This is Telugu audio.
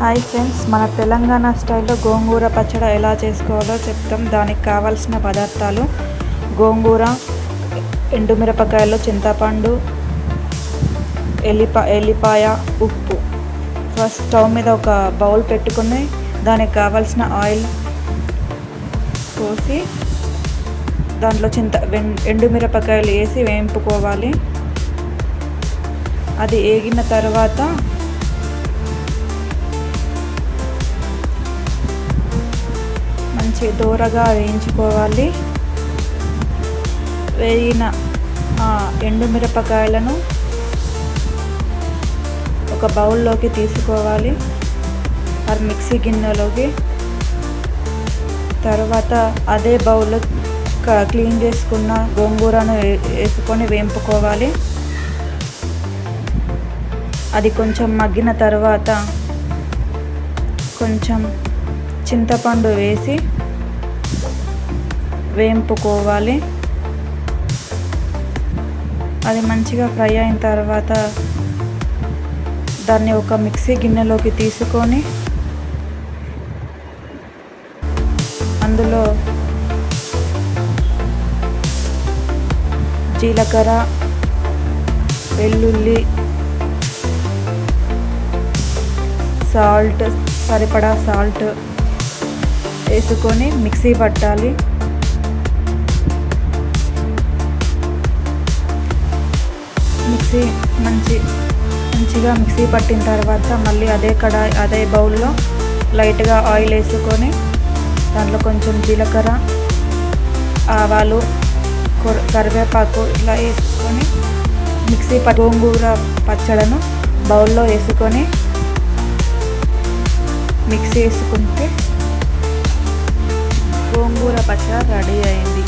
హాయ్ ఫ్రెండ్స్, మన తెలంగాణ స్టైల్లో గోంగూర పచ్చడి ఎలా చేసుకోవాలో చెప్తాం. దానికి కావాల్సిన పదార్థాలు: గోంగూర, ఎండుమిరపకాయలు, చింతపండు, ఎల్లిపాయ, ఉప్పు. ఫస్ట్ స్టవ్ మీద ఒక బౌల్ పెట్టుకుని దానికి కావాల్సిన ఆయిల్ పోసి దాంట్లో ఎండుమిరపకాయలు వేసి వేయింపుకోవాలి. అది వేగిన తర్వాత మంచి దూరగా వేయించుకోవాలి. వేగిన ఎండుమిరపకాయలను ఒక బౌల్లోకి తీసుకోవాలి, అది మిక్సీ గిన్నెలోకి. తర్వాత అదే బౌల్లో క్లీన్ చేసుకున్న గోంగూరను వేసుకొని వేయింపుకోవాలి. అది కొంచెం మగ్గిన తర్వాత కొంచెం చింతపండు వేసి వేయింపుకోవాలి. అది మంచిగా ఫ్రై అయిన తర్వాత దాన్ని ఒక మిక్సీ గిన్నెలోకి తీసుకొని అందులో జీలకర్ర, వెల్లుల్లి, సరిపడా సాల్ట్ వేసుకొని మిక్సీ పట్టాలి. మంచిగా మిక్సీ పట్టిన తర్వాత మళ్ళీ అదే బౌల్లో లైట్గా ఆయిల్ వేసుకొని దాంట్లో కొంచెం జీలకర్ర, ఆవాలు, కరివేపాకు ఇలా వేసుకొని గోంగూర పచ్చడిను బౌల్లో వేసుకొని మిక్సీ వేసుకుంటే గోంగూర పచ్చడి రెడీ అయింది.